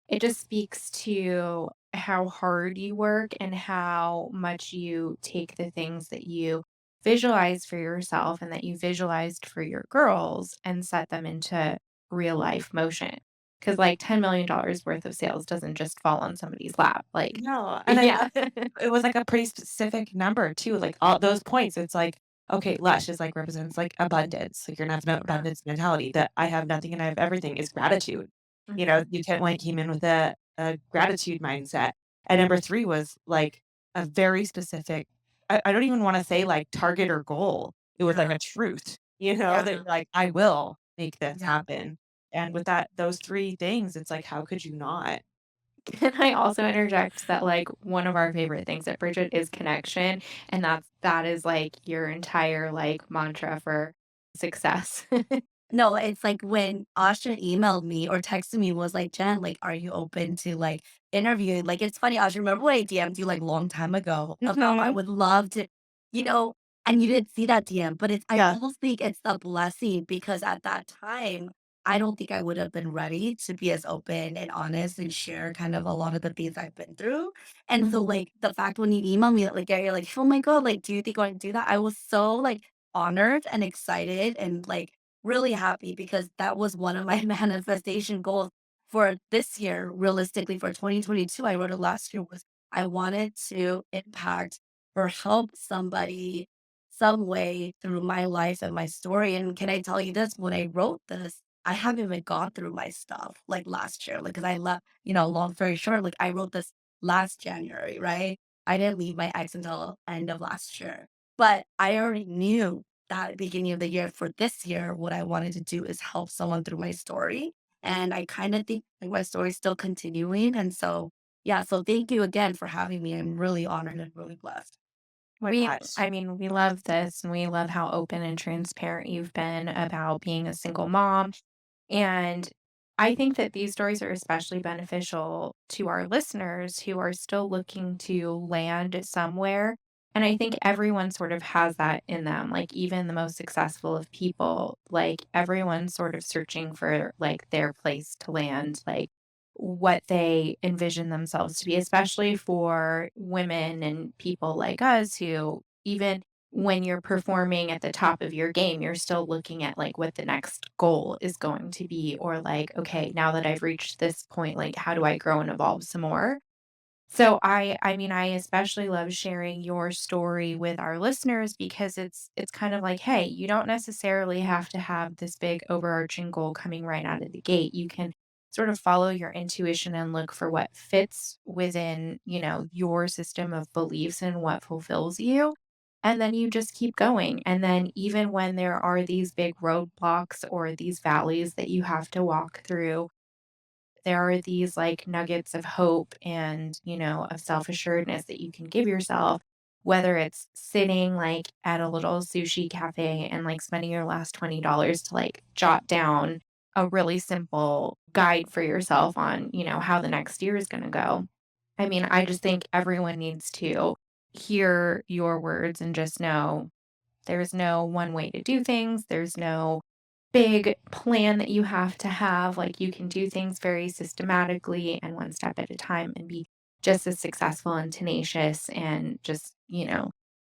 D: it just speaks to how hard you work and how much you take the things that you visualize for yourself and that you visualized for your girls and set them into real life motion. Because like $10 million worth of sales doesn't just fall on somebody's lap. Like,
B: No, and
D: yeah.
B: it was like a pretty specific number too, like all those points. It's like, okay, lush is like represents like abundance. Like you're gonna have an abundance mentality that I have nothing and I have everything is gratitude. You can like came in with a gratitude mindset. And number three was like a very specific, I don't even want to say like target or goal. It was like a truth,
C: Yeah.
B: that you're like, I will make this
C: Yeah.
B: happen. And with those three things, it's like, how could you not?
D: Can I also interject that like one of our favorite things at Bridget is connection, and that is like your entire like mantra for success.
C: No, it's like when Asha emailed me or texted me was like, Jen, like, are you open to like interviewing? Like, it's funny, Asha, remember when I DM'd you like long time ago about I would love to, you know, and you didn't see that DM, but I
B: Yeah.
C: almost think it's a blessing because at that time, I don't think I would have been ready to be as open and honest and share kind of a lot of the things I've been through. And so, like, the fact when you email me, like, yeah, you're like, oh my God, like, do you think I want to do that? I was so like honored and excited and like, really happy because that was one of my manifestation goals for this year, realistically for 2022, I wrote it last year, was I wanted to impact or help somebody some way through my life and my story. And can I tell you this? When I wrote this, I haven't even gone through my stuff like last year. Like, cause I left, long story short, like I wrote this last January, right? I didn't leave my ex until end of last year. But I already knew that at the beginning of the year for this year, what I wanted to do is help someone through my story. And I kind of think like my story's still continuing. And so, yeah, so thank you again for having me. I'm really honored and really blessed.
B: My
D: We,
B: gosh.
D: I mean, we love this and we love how open and transparent you've been about being a single mom. And I think that these stories are especially beneficial to our listeners who are still looking to land somewhere. And I think everyone sort of has that in them. Like, even the most successful of people, like, everyone's sort of searching for like their place to land, like what they envision themselves to be, especially for women and people like us who, even when you're performing at the top of your game, you're still looking at like what the next goal is going to be, or like, okay, now that I've reached this point, like, how do I grow and evolve some more? So I mean, I especially love sharing your story with our listeners because it's kind of like, hey, you don't necessarily have to have this big overarching goal coming right out of the gate. You can sort of follow your intuition and look for what fits within, your system of beliefs and what fulfills you. And then you just keep going. And then even when there are these big roadblocks or these valleys that you have to walk through, there are these like nuggets of hope and, of self assuredness that you can give yourself, whether it's sitting like at a little sushi cafe and like spending your last $20 to like jot down a really simple guide for yourself on, how the next year is going to go. I mean, I just think everyone needs to hear your words and just know there's no one way to do things. There's no big plan that you have to have. Like, you can do things very systematically and one step at a time and be just as successful and tenacious and just,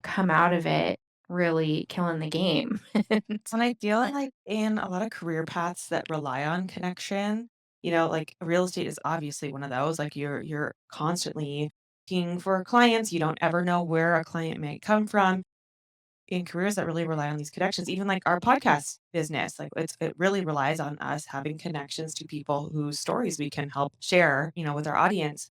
D: come out of it really killing the game.
B: And I feel like in a lot of career paths that rely on connection, like real estate is obviously one of those. Like you're constantly looking for clients. You don't ever know where a client may come from. In careers that really rely on these connections, even like our podcast business, like it really relies on us having connections to people whose stories we can help share, with our audience.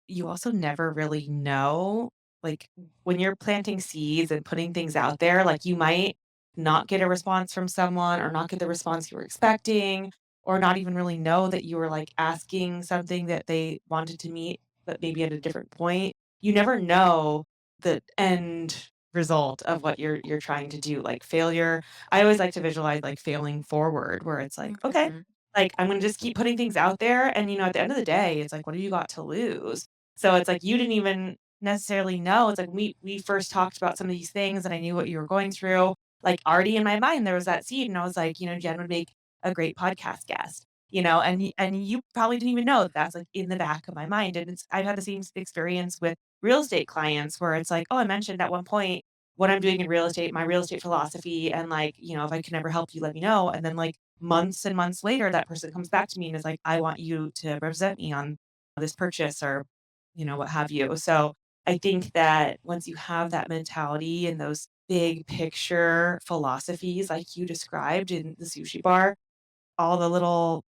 B: You also never really know, like, when you're planting seeds and putting things out there, like, you might not get a response from someone or not get the response you were expecting, or not even really know that you were, like, asking something that they wanted to meet, but maybe at a different point. You never know the end result of what you're trying to do, like, failure. I always like to visualize, like, failing forward, where it's like, "Okay,
C: Mhm.
B: like, I'm gonna just keep putting things out there," and, at the end of the day, it's like, "What have you got to lose?" So it's like you didn't even necessarily know. It's like we first talked about some of these things and I knew what you were going through. Like already in my mind there was that seed and I was like, Jen would make a great podcast guest. And you probably didn't even know that that's like in the back of my mind. And I've had the same experience with real estate clients where it's like, oh, I mentioned at one point what I'm doing in real estate, my real estate philosophy, and like, if I can ever help you, let me know. And then like months and months later, that person comes back to me and is like, I want you to represent me on this purchase or what have you. So I think that once you have that mentality and those big picture philosophies like you described in the sushi bar, all the little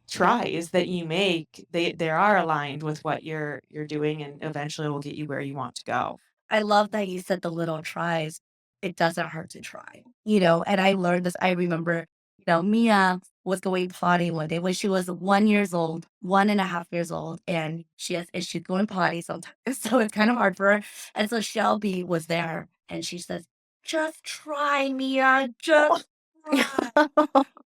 B: tries that you make, they are aligned with what you're doing and eventually will get you where you want to go.
C: I love that you said the little tries. It doesn't hurt to try, and I learned this. I remember, Mia was going potty one day when she was 1 years old, 1.5 years old, and she's going potty sometimes. So it's kind of hard for her. And so Shelby was there and she says, just try, Mia, just try.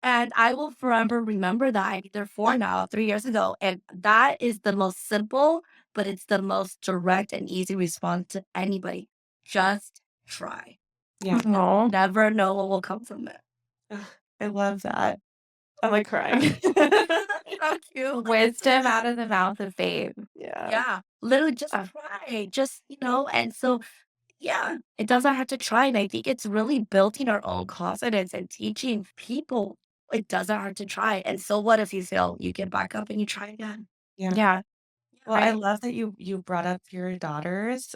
C: And I will forever remember that. I mean, they're 4 now, 3 years ago. And that is the most simple, but it's the most direct and easy response to anybody. Just try.
B: Yeah.
D: Aw.
C: Never know what will come from it.
B: Ugh, I love that. I'm like crying.
C: So cute.
D: Wisdom out of the mouth of babe.
B: Yeah.
C: Yeah. Literally just try. Just, and so yeah, it doesn't have to try. And I think it's really building our own confidence and teaching people it doesn't hurt to try. And so what if you fail? You get back up and you try again.
B: Yeah.
D: Yeah.
B: Well, I
C: Right.
B: love that you brought up your daughters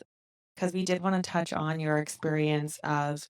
B: because we did want to touch on your experience of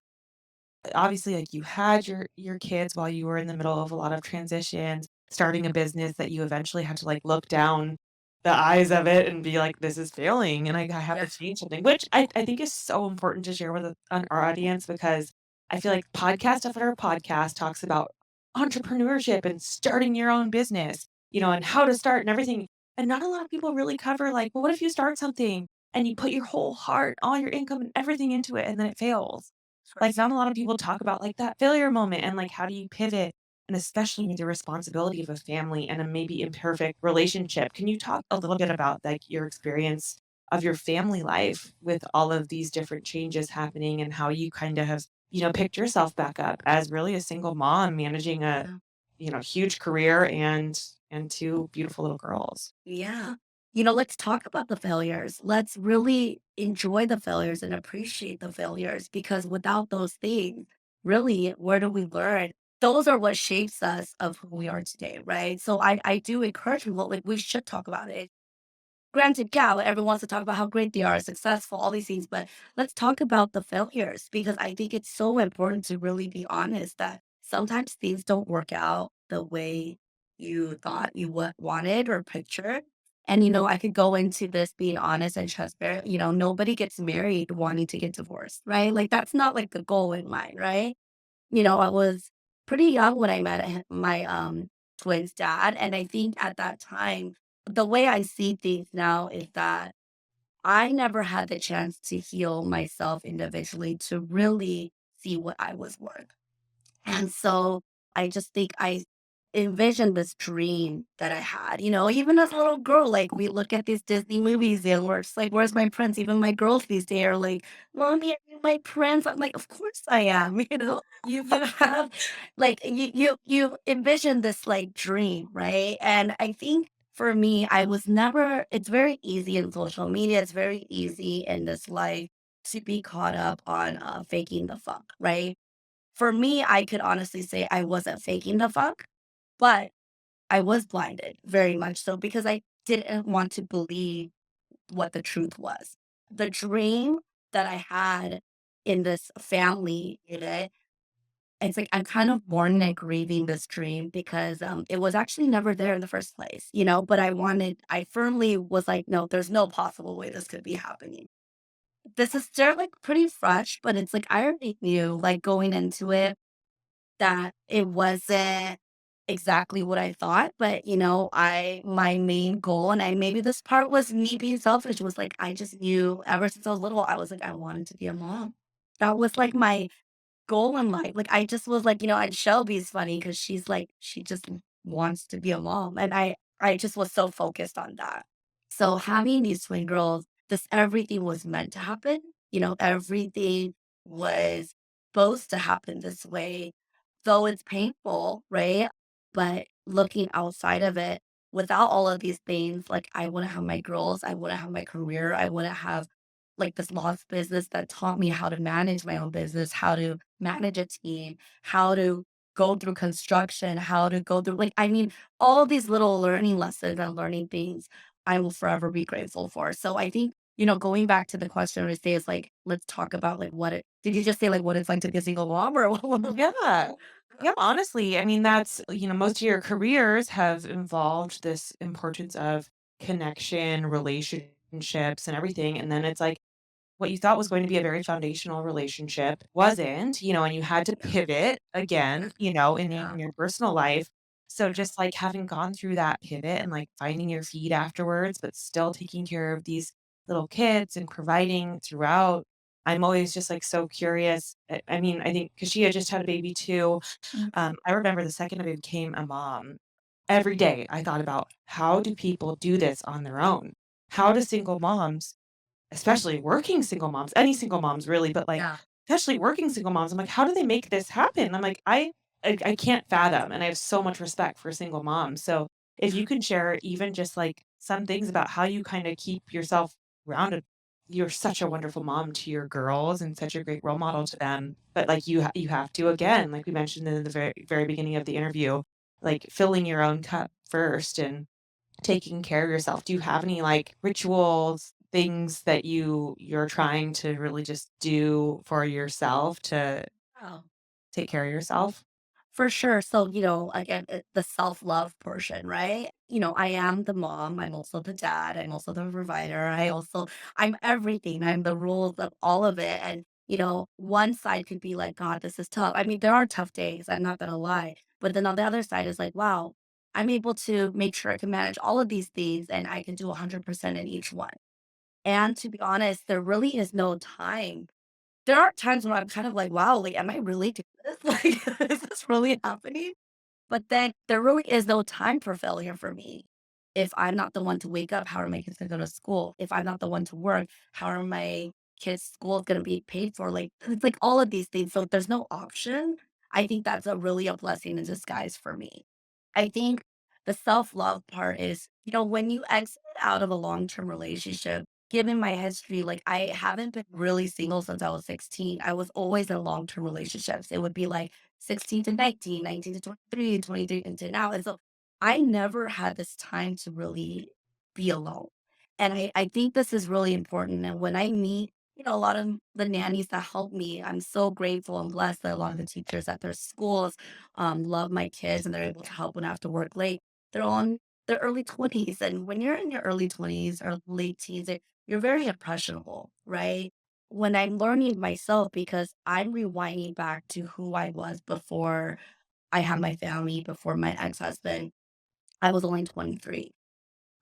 B: obviously like you had your kids while you were in the middle of a lot of transitions, starting a business that you eventually had to like look down the eyes of it and be like, this is failing and I have
C: Yeah.
B: to change something, which I think is so important to share with our audience because I feel like podcast after podcast talks about entrepreneurship and starting your own business, and how to start and everything. And not a lot of people really cover like, well, what if you start something and you put your whole heart, all your income and everything into it and then it fails? Like, not a lot of people talk about, like, that failure moment and, like, how do you pivot, and especially with the responsibility of a family and a maybe imperfect relationship. Can you talk a little bit about, like, your experience of your family life with all of these different changes happening and how you kind of have, picked yourself back up as really a single mom managing a,
C: Yeah.
B: huge career and 2 beautiful little girls?
C: Yeah. Let's talk about the failures. Let's really enjoy the failures and appreciate the failures because without those things, really, where do we learn? Those are what shapes us of who we are today, right? So I do encourage people, like we should talk about it. Granted, yeah, everyone wants to talk about how great they are, successful, all these things, but let's talk about the failures because I think it's so important to really be honest that sometimes things don't work out the way you thought you wanted or pictured. And, I could go into this being honest and transparent. Nobody gets married wanting to get divorced, right? Like, that's not like the goal in mind, right? I was pretty young when I met my twins' dad, and I think at that time, the way I see things now is that I never had the chance to heal myself individually to really see what I was worth. And so I just think I envisioned this dream that I had, even as a little girl, like we look at these Disney movies and we're just like, where's my prince? Even my girls these days are like, Mommy, are you my prince? I'm like, of course I am. You have like you envision this like dream, right? And I think for me, I was never, it's very easy in social media, it's very easy in this life to be caught up on faking the funk, right? For me, I could honestly say I wasn't faking the funk, but I was blinded very much so because I didn't want to believe what the truth was. The dream that I had in this family unit, it's like I'm kind of born and grieving this dream because it was actually never there in the first place, but I firmly was like, no, there's no possible way this could be happening. This is still like pretty fresh, but it's like I already knew, like going into it, that it wasn't exactly what I thought, but, my main goal, and maybe this part was me being selfish, was like, I just knew ever since I was little, I was like, I wanted to be a mom. That was like my goal in life. Like, I just was like, and Shelby's funny because she's like, she just wants to be a mom. And I just was so focused on that. So having these twin girls, this everything was meant to happen. Everything was supposed to happen this way, though it's painful, right? But looking outside of it, without all of these things, like I wouldn't have my girls, I wouldn't have my career, I wouldn't have like this lost business that taught me how to manage my own business, how to manage a team, how to go through construction, how to go through all these little learning lessons and learning things I will forever be grateful for. So I think, going back to the question of say is like, let's talk about like what it did you just say like what it's like to be a single mom or what?
B: Yeah. Yeah, honestly, I mean, that's, most of your careers have involved this importance of connection, relationships, and everything. And then it's like what you thought was going to be a very foundational relationship wasn't, and you had to pivot again, in your personal life. So just like having gone through that pivot and like finding your feet afterwards, but still taking care of these little kids and providing throughout. I'm always just like so curious. I mean, I think because she had just had a baby too. I remember the second I became a mom, every day I thought about how do people do this on their own? How do single moms, especially working single moms, any single moms really, but like
C: Yeah.
B: especially working single moms, I'm like, how do they make this happen? I'm like, I can't fathom, and I have so much respect for single moms. So if you can share even just like some things about how you kind of keep yourself grounded. you're such a wonderful mom to your girls and such a great role model to them. But like you have to, again, like we mentioned in the very beginning of the interview, like filling your own cup first and taking care of yourself. Do you have any like rituals, things that you're trying to really just do for yourself to
C: Oh.
B: take care of yourself?
C: For sure. So, again, the self-love portion, right? I am the mom. I'm also the dad. I'm also the provider. I'm everything. I'm the rules of all of it. And, one side could be like, God, this is tough. I mean, there are tough days. I'm not going to lie. But then on the other side is like, wow, I'm able to make sure I can manage all of these things and I can do 100% in each one. And to be honest, there really is no time. There are times when I'm kind of like, wow, like, am I really doing this? Like, is this really happening? But then there really is no time for failure for me. If I'm not the one to wake up, how are my kids gonna go to school? If I'm not the one to work, how are my kids' school gonna be paid for? Like, it's like all of these things. So if there's no option, I think that's a blessing in disguise for me. I think the self-love part is, when you exit out of a long-term relationship, given my history, like I haven't been really single since I was 16. I was always in long-term relationships. It would be like 16 to 19, 19 to 23, 23 into now. And so I never had this time to really be alone. And I think this is really important. And when I meet, a lot of the nannies that help me, I'm so grateful and blessed that a lot of the teachers at their schools love my kids and they're able to help when I have to work late. They're all in their early 20s. And when you're in your early 20s or late teens, you're very impressionable, right? When I'm learning myself, because I'm rewinding back to who I was before I had my family, before my ex-husband, I was only 23.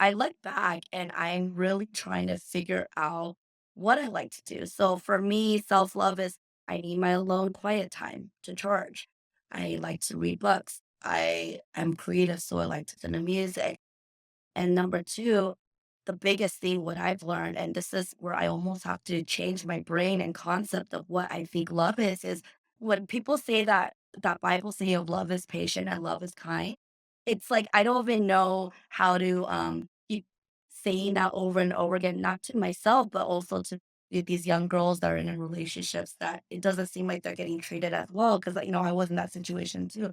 C: I look back and I'm really trying to figure out what I like to do. So for me, self-love is I need my alone quiet time to charge. I like to read books. I am creative, so I like to listen to music. And number two, the biggest thing what I've learned, and this is where I almost have to change my brain and concept of what I think love is when people say that Bible saying of love is patient and love is kind, it's like I don't even know how to keep saying that over and over again, not to myself, but also to these young girls that are in relationships that it doesn't seem like they're getting treated as well. Cause I was in that situation too.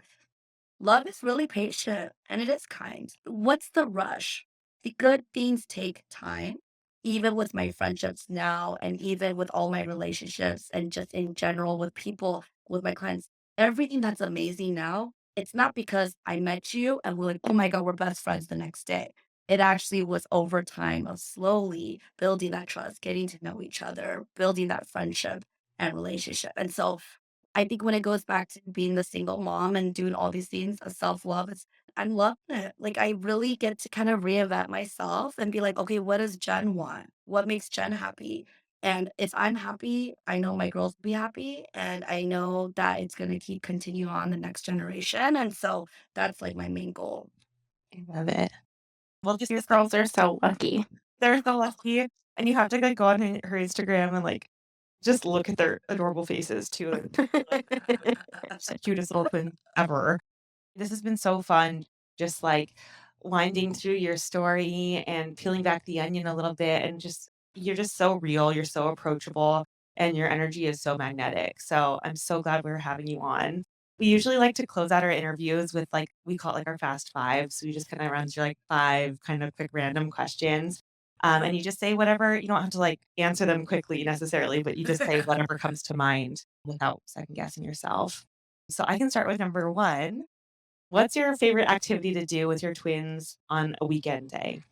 C: Love is really patient and it is kind. What's the rush? The good things take time, even with my friendships now, and even with all my relationships, and just in general with people, with my clients. Everything that's amazing now, it's not because I met you and we're like, oh my God, we're best friends the next day. It actually was over time of slowly building that trust, getting to know each other, building that friendship and relationship. And so I think when it goes back to being the single mom and doing all these things of self-love, I'm loving it. Like I really get to kind of reinvent myself and be like, okay, what does Jen want? What makes Jen happy? And if I'm happy, I know my girls will be happy. And I know that it's gonna keep continuing on the next generation. And so that's like my main goal.
B: I love it. Well, just
D: Your girls are so lucky.
B: they're so lucky, and you have to like go on her Instagram and like just look at their adorable faces too. It's the cutest little twin ever. This has been so fun, just like winding through your story and peeling back the onion a little bit. And just, you're just so real, you're so approachable, and your energy is so magnetic. So I'm so glad we're having you on. We usually like to close out our interviews with like, we call it like our fast five. So we just kind of run through like five kind of quick random questions. And you just say whatever, you don't have to like answer them quickly necessarily, but you just say whatever comes to mind without second guessing yourself. So I can start with number one. What's your favorite activity to do with your twins on a weekend day?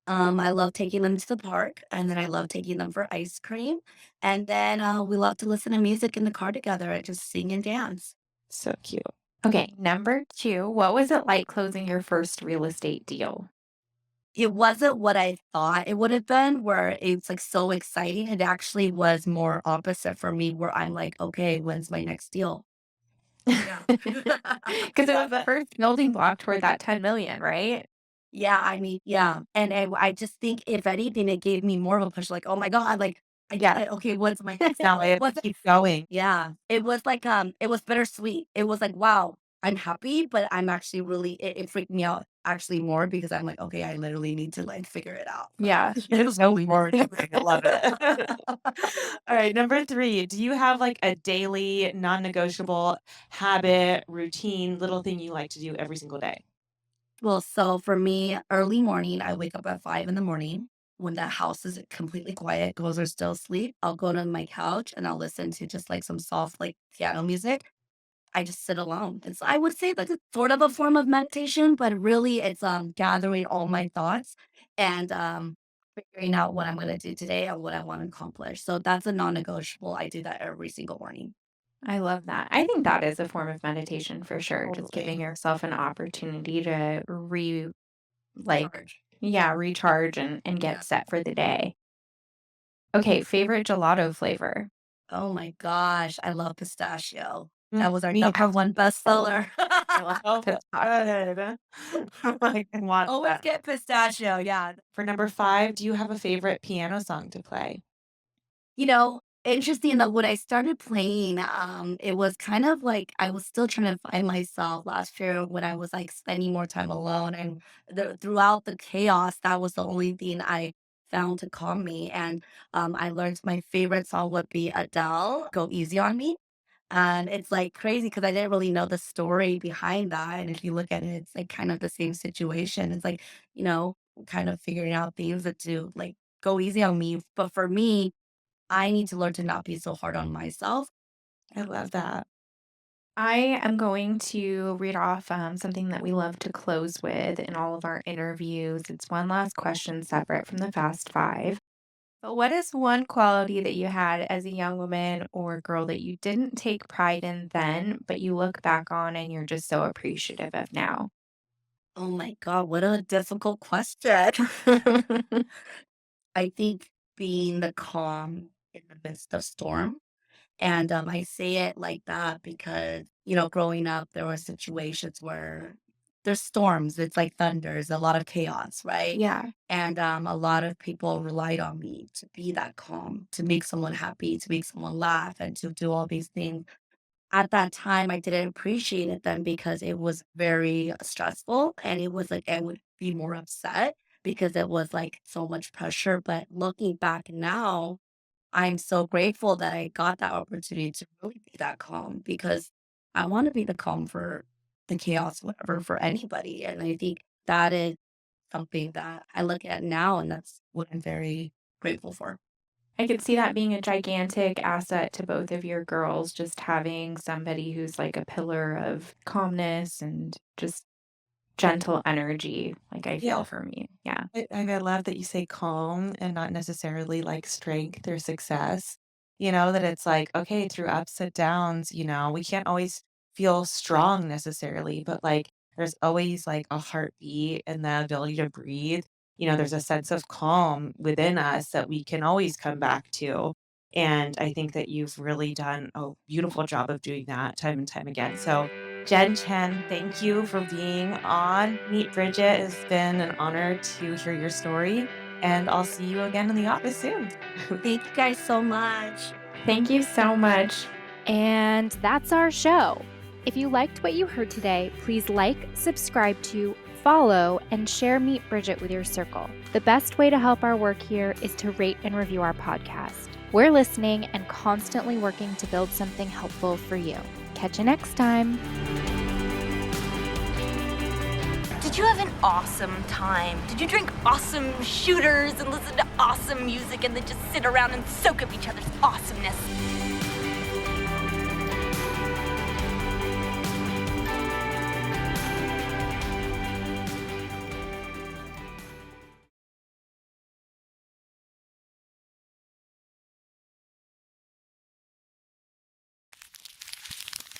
C: I love taking them to the park, and then I love taking them for ice cream, and then we love to listen to music in the car together and just sing and dance.
B: So cute.
D: Okay, number two, what was it like closing your first real estate deal?
C: It wasn't what I thought it would have been, where it's like so exciting. It actually was more opposite for me, where I'm like, okay, when's my next deal? Yeah.
D: Because it was the first building block toward that 10 million, right?
C: Yeah, I mean, yeah. And I just think if anything, it gave me more of a push, like, oh my God, like, I get it. Okay, what's my next
B: Now I have
C: what's
B: to keep going.
C: yeah. It was like it was bittersweet. It was like, wow, I'm happy, but I'm actually really it freaked me out actually more because I'm like, okay, I literally need to like figure it out.
D: Yeah.
C: It's only more. I love it.
B: All right, number 3, do you have like a daily non-negotiable habit, routine, little thing you like to do every single day?
C: Well, so for me, early morning, I wake up at 5 in the morning. When the house is completely quiet, girls are still asleep, I'll go to my couch and I'll listen to just like some soft like piano music. I just sit alone. It's I would say like a sort of a form of meditation, but really it's gathering all my thoughts and figuring out what I'm gonna do today and what I want to accomplish. So that's a non-negotiable. I do that every single morning.
D: I love that. I think that is a form of meditation for sure. Just giving
B: Totally.
D: yourself an opportunity to like,
C: Charge.
D: yeah, recharge and
C: Yeah.
D: get set for the day. Okay, favorite gelato flavor.
C: Oh my gosh, I love pistachio.
B: Mm,
C: That was our
B: me
C: number one bestseller.
D: I love
B: so
D: pistachio.
B: good. I want
C: Always
B: that.
C: get pistachio, yeah.
B: For number 5, do you have a favorite piano song to play?
C: You know, interesting enough, when I started playing, it was kind of like I was still trying to find myself last year when I was like spending more time alone. And throughout the chaos, that was the only thing I found to calm me. And I learned my favorite song would be Adele, Go Easy on Me. And it's like crazy because I didn't really know the story behind that. And if you look at it, it's like kind of the same situation. It's like, you know, kind of figuring out things that do like go easy on me. But for me, I need to learn to not be so hard on myself.
B: I love that.
D: I am going to read off something that we love to close with in all of our interviews. It's one last question separate from the Fast Five. But what is one quality that you had as a young woman or girl that you didn't take pride in then, but you look back on and you're just so appreciative of now?
C: Oh my God, what a difficult question. I think being the calm in the midst of storm. And I say it like that because, you know, growing up, there were situations where there's storms, it's like thunders, a lot of chaos, right?
D: Yeah.
C: And a lot of people relied on me to be that calm, to make someone happy, to make someone laugh, and to do all these things. At that time, I didn't appreciate it then because it was very stressful and it was like I would be more upset because it was like so much pressure. But looking back now, I'm so grateful that I got that opportunity to really be that calm because I want to be the calm for the chaos, whatever, for anybody. And I think that is something that I look at now, and that's what I'm very grateful for.
D: I could see that being a gigantic asset to both of your girls, just having somebody who's like a pillar of calmness and just gentle energy, like I
B: Yeah.
D: feel for me. Yeah.
B: I love that you say calm and not necessarily like strength or success. You know, that it's like, okay, through ups and downs, you know, we can't always feel strong necessarily, but like there's always like a heartbeat and the ability to breathe. You know, there's a sense of calm within us that we can always come back to. And I think that you've really done a beautiful job of doing that time and time again. So, Jenn Chen, thank you for being on Meet Bridget. It's been an honor to hear your story, and I'll see you again in the office soon.
C: Thank you guys so much.
D: Thank you so much.
E: And that's our show. If you liked what you heard today, please like, subscribe to, follow, and share Meet Bridget with your circle. The best way to help our work here is to rate and review our podcast. We're listening and constantly working to build something helpful for you. Catch you next time.
F: Did you have an awesome time? Did you drink awesome shooters and listen to awesome music and then just sit around and soak up each other's awesomeness?